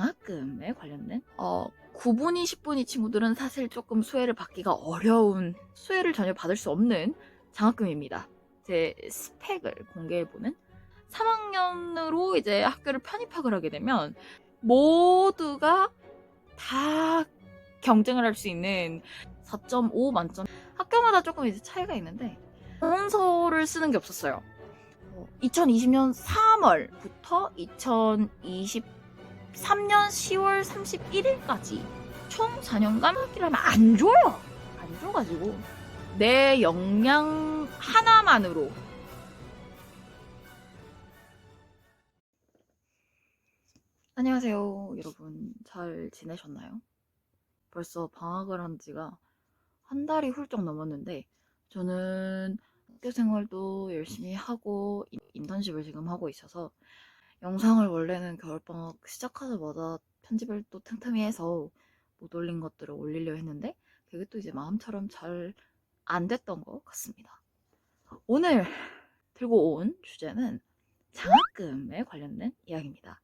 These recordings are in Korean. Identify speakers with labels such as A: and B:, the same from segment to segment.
A: 장학금에 관련된 구분이 10분이 친구들은 사실 조금 수혜를 받기가 어려운, 수혜를 전혀 받을 수 없는 장학금입니다. 제 스펙을 공개해보는 3학년으로 이제 학교를 편입학을 하게 되면 모두가 다 경쟁을 할 수 있는 4.5 만점. 학교마다 조금 이제 차이가 있는데 원서를 쓰는 게 없었어요. 2020년 3월부터 2023년 10월 31일까지 총 4년간 학기를 하면 안 줘요. 안 줘가지고 내 역량 하나만으로. 안녕하세요 여러분, 잘 지내셨나요? 벌써 방학을 한 지가 한 달이 훌쩍 넘었는데 저는 학교 생활도 열심히 하고 인턴십을 지금 하고 있어서 영상을 원래는 겨울방학 시작하자마자 편집을 또 틈틈이 해서 못 올린 것들을 올리려 했는데 그게 또 이제 마음처럼 잘 안 됐던 것 같습니다. 오늘 들고 온 주제는 장학금에 관련된 이야기입니다.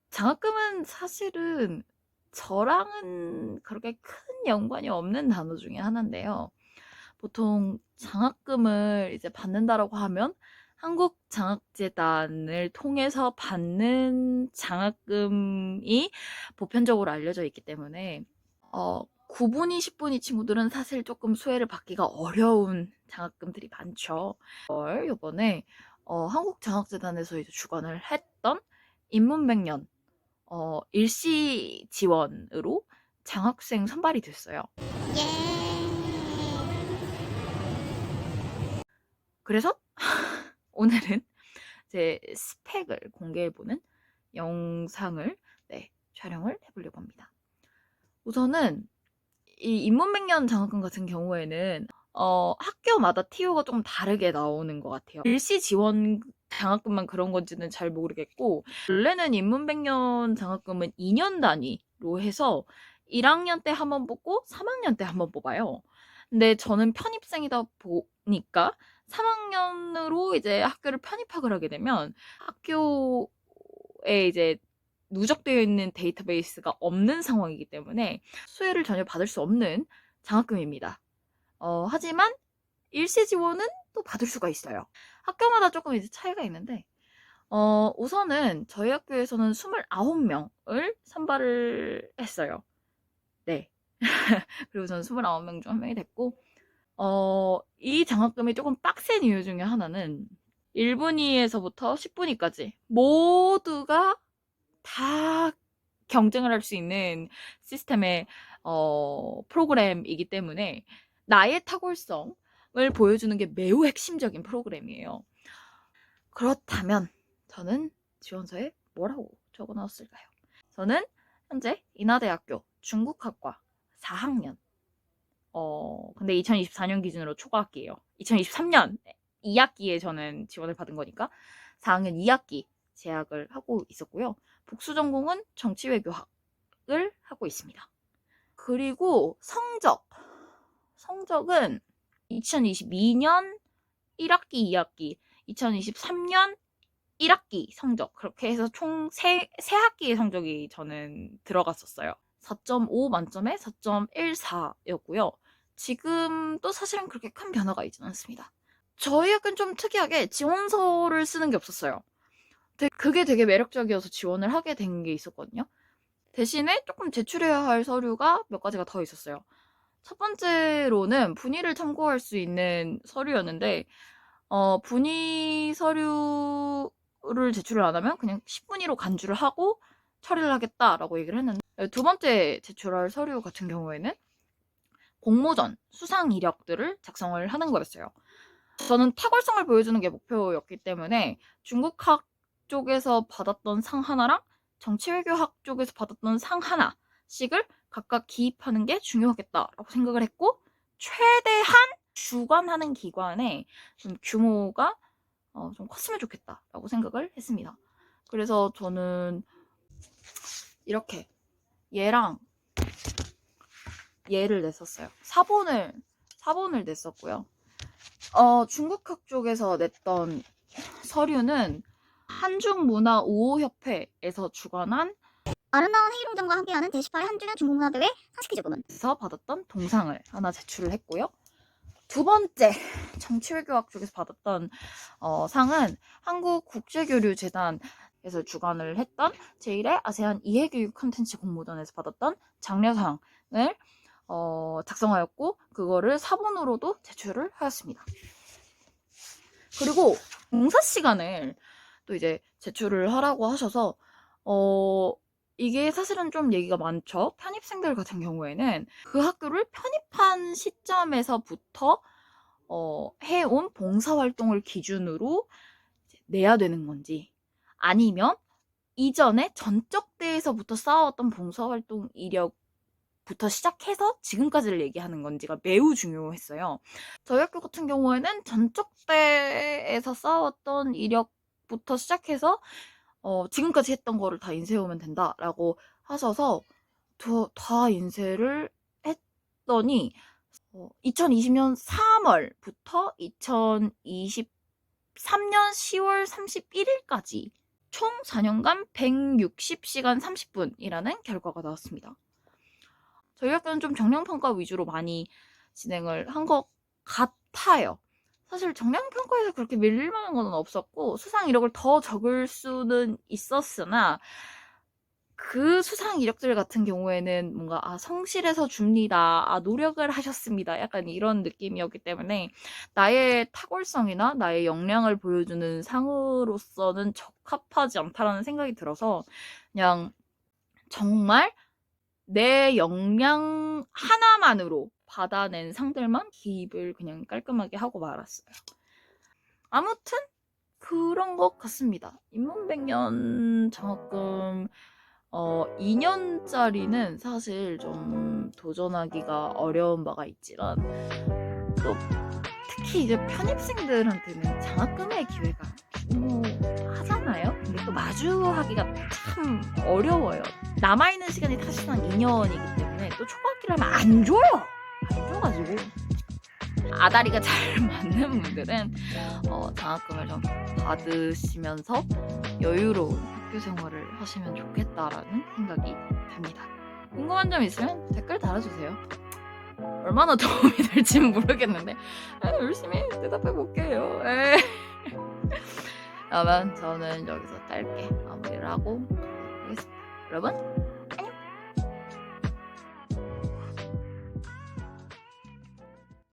A: 장학금은 사실은 저랑은 그렇게 큰 연관이 없는 단어 중에 하나인데요. 보통 장학금을 이제 받는다라고 하면 한국장학재단을 통해서 받는 장학금이 보편적으로 알려져 있기 때문에 구분이 10분이 친구들은 사실 조금 수혜를 받기가 어려운 장학금들이 많죠. 이번에 한국장학재단에서 이제 주관을 했던 인문백년 일시 지원으로 장학생 선발이 됐어요. 그래서 오늘은 제 스펙을 공개해보는 영상을 촬영을 해보려고 합니다. 우선은 이 인문백년 장학금 같은 경우에는 학교마다 TO가 조금 다르게 나오는 것 같아요. 일시 지원 장학금만 그런 건지는 잘 모르겠고, 원래는 인문백년 장학금은 2년 단위로 해서 1학년 때 한 번 뽑고 3학년 때 한 번 뽑아요. 근데 저는 편입생이다 보니까 3학년으로 이제 학교를 편입학을 하게 되면 학교에 이제 누적되어 있는 데이터베이스가 없는 상황이기 때문에 수혜를 전혀 받을 수 없는 장학금입니다. 하지만 일시 지원은 또 받을 수가 있어요. 학교마다 조금 이제 차이가 있는데 우선은 저희 학교에서는 29명을 선발을 했어요. 네. 그리고 저는 29명 중 한 명이 됐고 이 장학금이 조금 빡센 이유 중에 하나는 1분위에서부터 10분위까지 모두가 다 경쟁을 할 수 있는 시스템의 프로그램이기 때문에 나의 탁월성을 보여주는 게 매우 핵심적인 프로그램이에요. 그렇다면 저는 지원서에 뭐라고 적어놨을까요? 저는 현재 인하대학교 중국학과 4학년 근데 2024년 기준으로 초과학기예요. 2023년 2학기에 저는 지원을 받은 거니까 4학년 2학기 재학을 하고 있었고요. 복수 전공은 정치외교학을 하고 있습니다. 그리고 성적은 2022년 1학기, 2학기, 2023년 1학기 성적, 그렇게 해서 총 3학기의 성적이 저는 들어갔었어요. 4.5 만점에 4.14였고요. 지금도 사실은 그렇게 큰 변화가 있지는 않습니다. 저희 학교는 좀 특이하게 지원서를 쓰는 게 없었어요. 그게 되게 매력적이어서 지원을 하게 된 게 있었거든요. 대신에 조금 제출해야 할 서류가 몇 가지가 더 있었어요. 첫 번째로는 분위를 참고할 수 있는 서류였는데 분위 서류를 제출을 안 하면 그냥 10분위로 간주를 하고 처리를 하겠다라고 얘기를 했는데, 두 번째 제출할 서류 같은 경우에는 공모전 수상 이력들을 작성을 하는 거였어요. 저는 탁월성을 보여주는 게 목표였기 때문에 중국학 쪽에서 받았던 상 하나랑 정치외교학 쪽에서 받았던 상 하나씩을 각각 기입하는 게 중요하겠다라고 생각을 했고, 최대한 주관하는 기관의 좀 규모가 좀 컸으면 좋겠다라고 생각을 했습니다. 그래서 저는 이렇게 얘랑 얘를 냈었어요. 사본을 냈었고요. 중국학 쪽에서 냈던 서류는 한중문화우호협회에서 주관한
B: 아름다운 헤이롱전과 함께하는 제18회 한주년 중국문화대회 상식퀴즈 부문.
A: 에서 받았던 동상을 하나 제출을 했고요. 두 번째 정치외교학 쪽에서 받았던 상은 한국국제교류재단에서 주관을 했던 제1회 아세안 이해교육 콘텐츠 공모전에서 받았던 장려상을 작성하였고 그거를 사본으로도 제출을 하였습니다. 그리고 봉사 시간을 또 이제 제출을 하라고 하셔서 이게 사실은 좀 얘기가 많죠. 편입생들 같은 경우에는 그 학교를 편입한 시점에서부터 해온 봉사활동을 기준으로 내야 되는 건지 아니면 이전에 전적대에서부터 쌓아왔던 봉사활동 이력부터 시작해서 지금까지를 얘기하는 건지가 매우 중요했어요. 저희 학교 같은 경우에는 전적대에서 쌓아왔던 이력부터 시작해서 지금까지 했던 거를 다 인쇄해오면 된다라고 하셔서 다 인쇄를 했더니 2020년 3월부터 2023년 10월 31일까지 총 4년간 160시간 30분이라는 결과가 나왔습니다. 저희 학교는 좀 정량평가 위주로 많이 진행을 한 것 같아요. 사실 정량평가에서 그렇게 밀릴 만한 건 없었고 수상 이력을 더 적을 수는 있었으나 그 수상 이력들 같은 경우에는 뭔가 성실해서 줍니다. 노력을 하셨습니다. 약간 이런 느낌이었기 때문에 나의 탁월성이나 나의 역량을 보여주는 상으로서는 적합하지 않다라는 생각이 들어서 그냥 정말 내 역량 하나만으로 받아낸 상들만 기입을 그냥 깔끔하게 하고 말았어요. 아무튼 그런 것 같습니다. 인문백년 장학금 2년짜리는 사실 좀 도전하기가 어려운 바가 있지만 또 특히 이제 편입생들한테는 장학금의 기회가 중요하잖아요. 근데 또 마주하기가 참 어려워요. 남아있는 시간이 사실상 2년이기 때문에 또 초등학기를 하면 안 줘요. 안 줘가지고 아다리가 잘 맞는 분들은 장학금을 좀 받으시면서 여유로운 학교 생활을 하시면 좋겠다라는 생각이 듭니다. 궁금한 점 있으면 댓글 달아주세요. 얼마나 도움이 될지는 모르겠는데 열심히 대답해 볼게요. 그러면 저는 여기서 짧게 마무리를 하고 가보겠습니다. 여러분